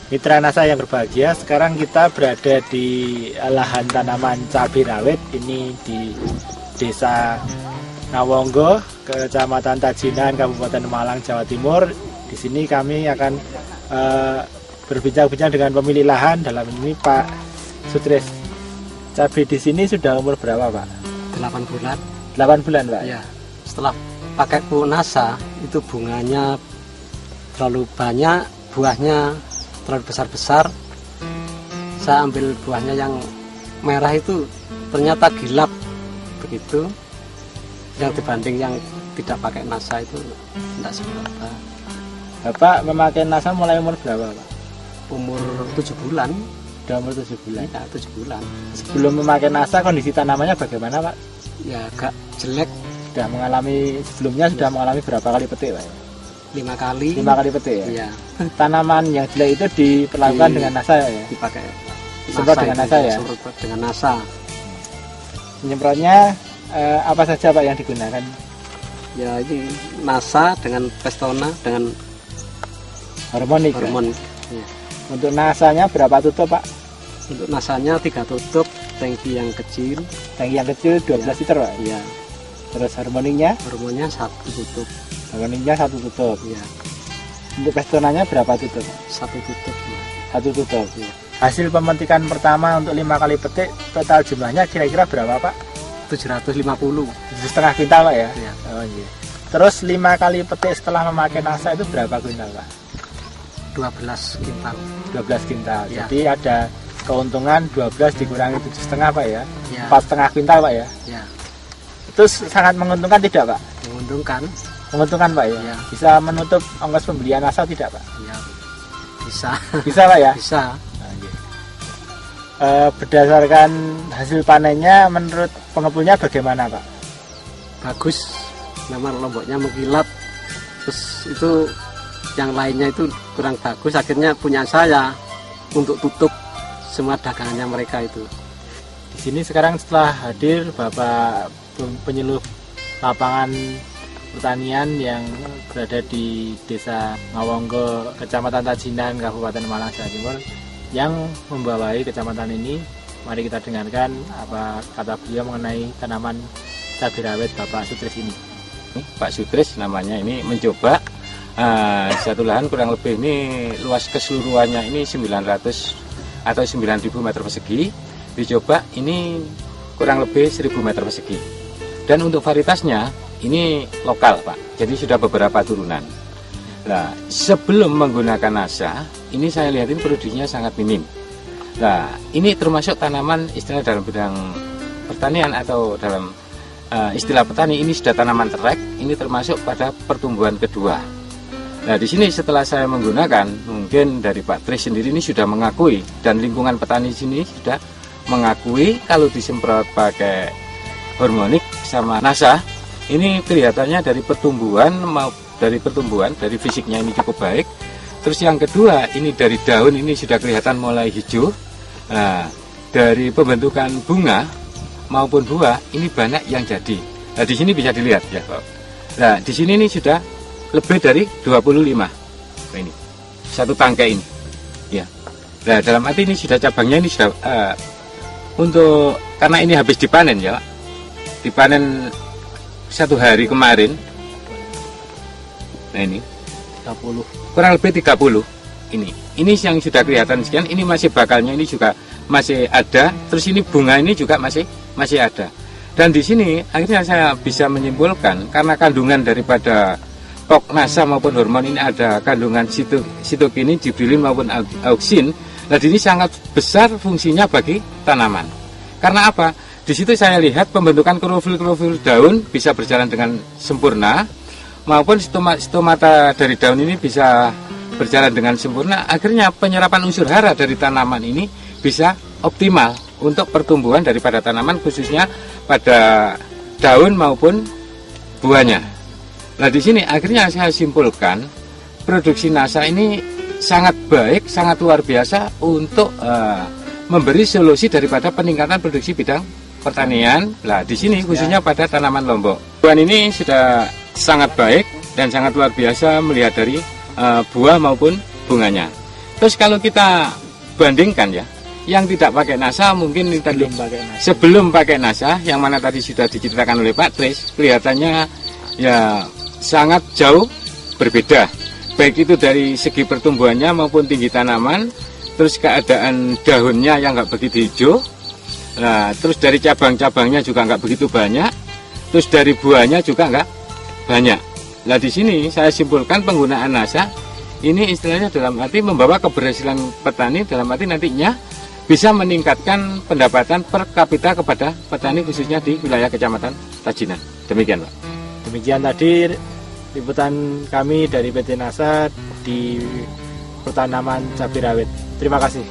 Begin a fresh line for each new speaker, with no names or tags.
Mitra NASA yang berbahagia, sekarang kita berada di lahan tanaman cabai rawit ini di Desa Ngawonggo, Kecamatan Tajinan, Kabupaten Malang, Jawa Timur. Di sini kami akan berbincang-bincang dengan pemilik lahan, dalam ini Pak Sutris. Cabai di sini sudah umur berapa, Pak?
8 bulan.
8 bulan, Pak?
Ya. Setelah pakai pupuk NASA, itu bunganya terlalu banyak, buahnya terlalu besar-besar. Saya ambil buahnya yang merah itu ternyata gilap begitu, yang dibanding yang tidak pakai NASA itu tidak seberapa.
Bapak memakai NASA mulai umur berapa, Pak?
Umur 7 bulan.
Sudah umur 7 bulan?
Ya, 7 bulan.
Sebelum memakai NASA kondisi tanamannya bagaimana, Pak?
Ya agak jelek.
Sebelumnya sudah mengalami berapa kali petik, Pak?
5 kali.
5 kali petik ya?
Iya.
Tanaman yang jelek itu diperlakukan dengan NASA ya?
Dipakai
disemprot dengan NASA ya?
Disemprot dengan NASA.
Penyemprotnya apa saja, Pak, yang digunakan?
Ya ini NASA dengan Pestona dengan
hormonik.
Ya.
Untuk NASA-nya berapa tutup, Pak?
Untuk NASA-nya 3 tutup, tangki yang kecil.
Tangki yang kecil 12 liter, Pak?
Iya.
Terus hormoniknya?
Hormonnya 1 tutup.
Hormoniknya 1 tutup.
Iya.
Untuk Pestonanya berapa tutup?
1 tutup.
1 tutup.
Iya.
Hasil pemetikan pertama untuk 5 kali petik, total jumlahnya kira-kira berapa, Pak?
750.
7,5 kuintal, Pak ya?
Iya.
Oh, iya. Terus 5 kali petik setelah memakai NASA itu berapa kuintal, Pak?
12 kintal.
12 kintal.
Ya.
Jadi ada keuntungan 12 dikurangi 7,5, Pak ya?
Ya.
4,5 kuintal, Pak ya?
Ya.
Itu sangat menguntungkan tidak, Pak?
Menguntungkan.
Menguntungkan, Pak ya?
Ya.
Bisa menutup ongkos pembelian NASA tidak, Pak?
Ya. Bisa.
Bisa, Pak ya?
Bisa.
Nah, iya. Berdasarkan hasil panennya, menurut pengepulnya bagaimana, Pak?
Bagus. Memang lomboknya mengkilat. Terus itu yang lainnya itu kurang bagus, akhirnya punya saya untuk tutup semua dagangannya mereka itu.
Di sini sekarang setelah hadir Bapak penyuluh lapangan pertanian yang berada di Desa Ngawonggo, Kecamatan Tajinan, Kabupaten Malang, Jawa Timur, yang membawai kecamatan ini. Mari kita dengarkan apa kata beliau mengenai tanaman cabai rawit Bapak Sutris ini.
Pak Sutris namanya, ini mencoba satu lahan kurang lebih ini luas keseluruhannya ini 900 atau 9.000 meter persegi, dicoba ini kurang lebih 1.000 meter persegi, dan untuk varietasnya ini lokal, Pak, jadi sudah beberapa turunan. Nah, sebelum menggunakan NASA ini saya lihat ini produksinya sangat minim. Nah, ini termasuk tanaman istilah dalam bidang pertanian atau dalam istilah petani ini sudah tanaman terek, ini termasuk pada pertumbuhan kedua. Nah, di sini setelah saya menggunakan, mungkin dari Pak Tris sendiri ini sudah mengakui, dan lingkungan petani sini sudah mengakui kalau disemprot pakai hormonik sama NASA, ini kelihatannya dari pertumbuhan dari fisiknya ini cukup baik. Terus yang kedua, ini dari daun ini sudah kelihatan mulai hijau. Nah, dari pembentukan bunga maupun buah ini banyak yang jadi. Nah, di sini bisa dilihat ya, Pak. Nah, di sini ini sudah lebih dari 25. Nah, ini satu tangkai ini. Ya. Nah, dalam arti ini sudah cabangnya ini sudah untuk, karena ini habis dipanen ya, Pak. Dipanen 1 hari kemarin. Nah, ini
30.
Kurang lebih 30 ini. Ini yang sudah kelihatan sekian, ini masih bakalnya ini juga masih ada. Terus ini bunga ini juga masih ada. Dan di sini akhirnya saya bisa menyimpulkan karena kandungan daripada pok NASA maupun hormon ini ada kandungan sitokinin, gibberellin maupun auksin. Nah, ini sangat besar fungsinya bagi tanaman. Karena apa? Di situ saya lihat pembentukan klorofil daun bisa berjalan dengan sempurna, maupun stomata dari daun ini bisa berjalan dengan sempurna. Akhirnya penyerapan unsur hara dari tanaman ini bisa optimal untuk pertumbuhan daripada tanaman, khususnya pada daun maupun buahnya. Nah, di sini akhirnya saya simpulkan produksi NASA ini sangat baik, sangat luar biasa untuk memberi solusi daripada peningkatan produksi bidang pertanian. Nah, di sini khususnya pada tanaman lombok. Buah ini sudah sangat baik dan sangat luar biasa melihat dari buah maupun bunganya. Terus kalau kita bandingkan ya, yang tidak pakai NASA mungkin tadi sebelum pakai NASA, yang mana tadi sudah diceritakan oleh Pak Tris, kelihatannya ya sangat jauh berbeda. Baik itu dari segi pertumbuhannya maupun tinggi tanaman, terus keadaan daunnya yang nggak begitu hijau, nah terus dari cabang-cabangnya juga nggak begitu banyak, terus dari buahnya juga nggak banyak. Nah di sini saya simpulkan penggunaan NASA ini istilahnya dalam arti membawa keberhasilan petani, dalam arti nantinya bisa meningkatkan pendapatan per kapita kepada petani khususnya di wilayah Kecamatan Tajinan. Demikian Pak.
Demikian tadi liputan kami dari PT NASA di pertanaman cabai rawit. Terima kasih.